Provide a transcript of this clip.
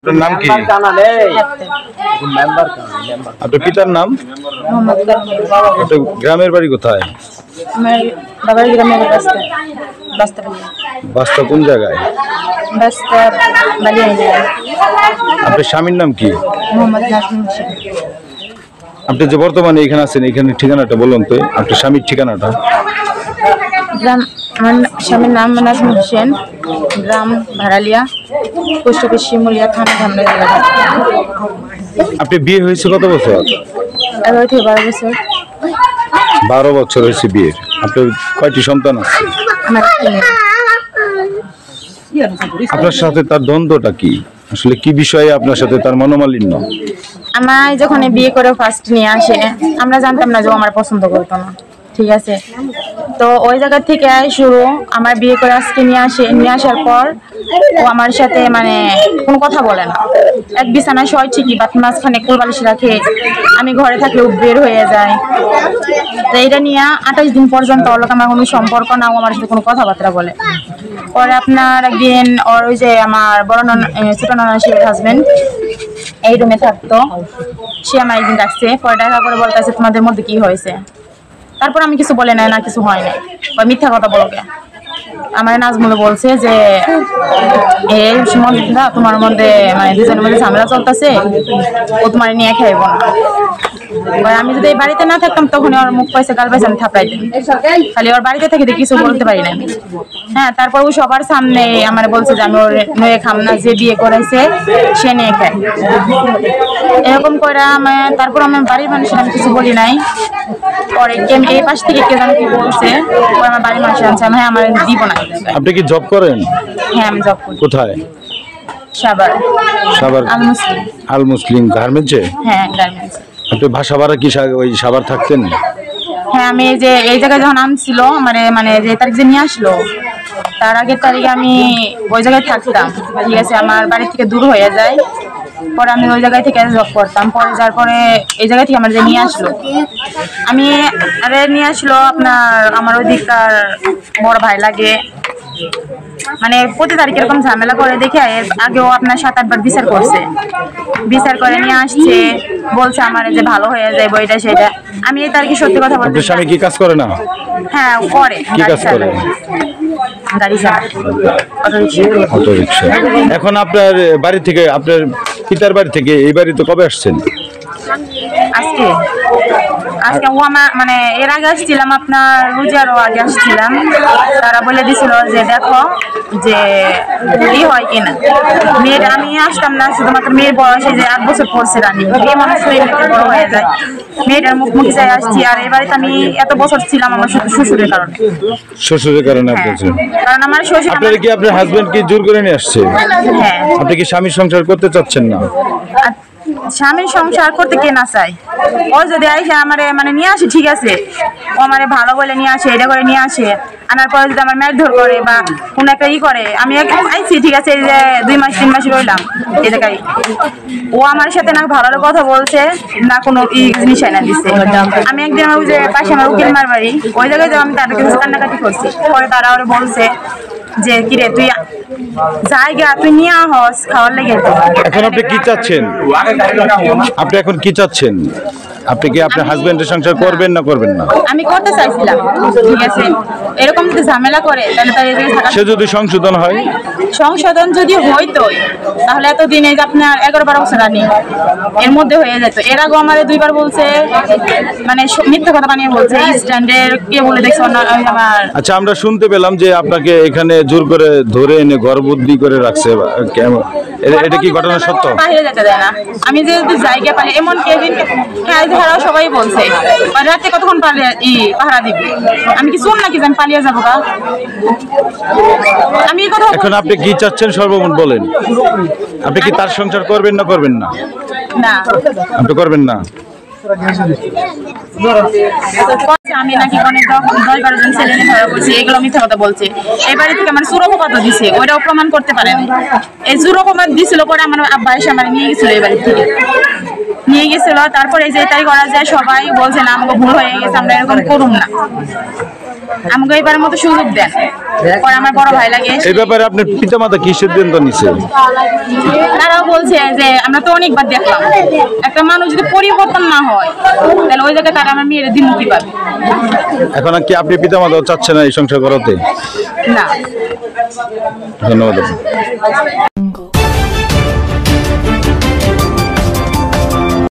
আপনার নাম কি? আপনার পিতার নাম? গ্রামের বাড়ি কোথায়? আমার বাবার গ্রামের বাস্তা কোন জায়গায়? আপনার স্বামীর নাম কি? আপনি যে বর্তমানে এখানে আছেন, এখানে ঠিকানাটা বলুন তো, আপনার স্বামীর ঠিকানাটা। গ্রাম, আমার স্বামীর নাম নাজমুল হোসেন, গ্রাম ভাড়ালিয়া, পোস্ট অফিস শিমুলিয়া, থানা ধামরা জেলা। আপনি বিয়ে হয়েছে কত বছর? 11 থেকে 12 বছর। 12 বছর হয়েছে বিয়ের। আপনার কয়টি সন্তান আছে? আমার আপনার সাথে তার দ্বন্দ্বটা কি? আসলে কি বিষয়ে আপনার সাথে তার মনোমালিন্য? আমার যখন বিয়ে করে ফার্স্ট নিয়ে আসে, আমরা জানতাম না যে আমার পছন্দ করতো না, ঠিক আছে। তো ওই জায়গা থেকে শুরু, আমার বিয়ে করে আজকে নিয়ে আসার পর ও আমার সাথে মানে কোনো কথা বলে না। এক বিছানায় শয় ঠিকই, বাট মাঝখানে কোলবালিশ রাখে, আমি ঘরে থাকলেও বের হয়ে যায়। তো এটা নিয়ে 28 দিন পর্যন্ত ওর আমার কোনো সম্পর্ক না, ও আমার সাথে কোনো কথাবার্তা বলে। পরে আপনার একদিন ওর ওই যে আমার বড় ছোট ননাসের হাজবেন্ড এই রুমে থাকতো, সে আমার একদিন ডাকছে। পরে ডাকার পরে বলতেছে তোমাদের মধ্যে কি হয়েছে। তারপর আমি কিছু বলে নাই, না কিছু হয় নাই, ওই মিথ্যা কথা বলো কে। আমার নাজমুল বলছে যে এই সম্বন্ধটা তোমার মধ্যে মানে দুজনের মধ্যে ঝামেলা চলতেছে, ও তোমার নিয়ে খাইব না। আমি যদি এই বাড়িতে না থাকতাম তখন ওর মুখ পাইছে গাল পাইছে আমি থাপড়াই দিই, খালি ওর বাড়িতে থেকে কিছু বলতে পারি না। হ্যাঁ, তারপর ও সবার সামনে আমার বলছে যে আমি ওর নিয়ে খাম না, যে বিয়ে করেছে সে নিয়ে খায়, এরকম করে। তারপর আমি বাড়ির মানুষের আমি কিছু বলি নাই। পরে এই পাশ থেকে কে জানি কি বলছে, আমার বাড়ির মানুষ আনছে, হ্যাঁ আমার দিব না। আপনি কি জব করেন? হ্যাঁ আমি জব করি। কোথায়? সাভার। সাভার আল মুসলিম। আল মুসলিম গার্মেন্টসে? হ্যাঁ গার্মেন্টসে। আপনি ভাষা ভাড়া কি ওই সাভার থাকতেন? হ্যাঁ, আমি যে এই জায়গায় যখন আনছিল মানে যে তারিখ যে নিয়ে আসলো তার আগের তারিখে আমি ওই জায়গায় থাকতাম, ঠিক আছে। আমার বাড়ি থেকে দূর হয়ে যায়, পরে আমি ওই জায়গায় থেকে জব করতাম। পরে যার পরে এই জায়গা থেকে আমার যে নিয়ে আসলো, নিয়ে আসলো আপনার আমার ওইদিককার বড় ভাই লাগে, মানে প্রতি তারিখ এরকম ঝামেলা করে দেখে এর আগেও আপনার 7-8 বার বিচার করছে, বিচার করে নিয়ে আসছে, বলছে আমার যে ভালো হয়ে যায় বইটা সেটা। আমি এই তারিখে সত্যি কথা বলতে। আপনার স্বামী কি কাজ করে না? হ্যাঁ করে। কি কাজ করে? গাড়ি চালায়, অটো রিকশা। এখন আপনার বাড়ি থেকে, আপনার পিতার বাড়ি থেকে এই বাড়িতে কবে আসছেন? আজকে ও আমার মানে এর আগে আসছিলাম, আপনার রোজারও আগে আসছিলাম। তারা বলে দিছিল যে দেখো যে কি হয় কিনা। মেয়ের আমি আসতাম না, শুধুমাত্র মেয়ের বয়স এই যে 8 বছর পড়ছে, রানি মেয়ে মানুষ বড় হয়ে যায়, মেয়েটার মুখোমুখি চাই আসছি। আর এই বাড়িতে আমি এত বছর ছিলাম আমার শ্বশুরের কারণে। শ্বশুরের কারণে? কারণ আমার শ্বশুর। আপনার কি আপনার হাজবেন্ড কি জোর করে নিয়ে আসছে? হ্যাঁ। আপনি কি স্বামীর সংসার করতে চাচ্ছেন না? স্বামীর সংসার করতে কে না চাই। ও যদি আইসে আমারে মানে নিয়ে আসে, ঠিক আছে, ও আমারে ভালো বলে নিয়ে আসে, এটা করে নিয়ে আসে, আনার পরে যদি আমার মারধর করে বা কোনো একটা করে, আমি আইসি, ঠিক আছে, এই যে 2 মাস 3 মাস রইলাম এই জায়গায়, ও আমার সাথে না ভালো কথা বলছে না, কোনো জিনিস না দিচ্ছে। আমি একদিন ওই যে পাশে আমার উকিল মার বাড়ি, ওই জায়গায় আমি তাদের কাছে কান্নাকাটি করছি। পরে তারা ওরা বলছে যে কিরে তুই জায়গা তুই নিয়ে হস খাওয়ার লেগে। এখন আপনি কি চাচ্ছেন? আপনি এখন কি চাচ্ছেন? আপনি কি আপনার হাজবেন্ডের সংসার করবেন না করবেন না? আমি করতে চাইছিলাম, ঠিক আছে। এরকম যদি ঝামেলা করে তাহলে তার সে যদি সংশোধন হয়, সংশোধন যদি হইতো তাহলে এতদিন এই যে আপনার 11-12 বছর আনি এর মধ্যে হয়ে যেত। এর আগে আমার 2 বার বলছে, মানে মিথ্যা কথা বানিয়ে বলছে, স্ট্যান্ডার্ড কে বলে দেখছো না আমার। আচ্ছা, আমরা শুনতে পেলাম যে আপনাকে এখানে জোর করে ধরে এনে ঘরবন্দি করে রাখছে, কেমন? এটা কি ঘটনা সত্য? বাইরে যেতে দেয় না, আমি যে জায়গা পাই এমন কেবিন। হ্যাঁ, ধারাও সবাই বলছে রাতে কতক্ষণ পাহারা দিবি, আমি কি শুন নাকি আমি পালিয়ে যাবো গা। আমি এই কথা। এখন আপনি কি চাচ্ছেন সর্বমোট বলেন? আপনি কি তার সংসার করবেন না করবেন না? না, আপনি করবেন না। আমি নাকি অনেক 10-12 জন ছেলে নিয়ে ধরা পড়ছি, এগুলো মিথ্যা কথা বলছে। এই বাড়ি থেকে আমার সুরক্ষপাত দিছে, ওইটাও প্রমাণ করতে পারেনি। এই সুরক্ষপাত দিছিল, পরে আমার আব্বা এসে আমার নিয়ে গেছিল, এই বাড়ি থেকে নিয়ে গেছিল। তারপরে যে তাই করা যায় সবাই বলছে না আমাকে ভুল হয়ে গেছে, আমরা এরকম করুম না। আমাকে এবারের মতো সুযোগ দেন। পরে আমার বড় ভাই লাগে এই ব্যাপারে আপনার পিতামাতা কি সিদ্ধান্ত নিছে? তারাও বলছে যে আমরা তো অনেকবার দেখলাম, একটা মানুষ যদি পরিবর্তন না হয় তাহলে ওই জায়গায় তারা আমার মেয়ের দ্বিমুখী পাবে। এখন কি আপনি পিতামাতা চাচ্ছেন না এই সংসার করাতে? না। ধন্যবাদ।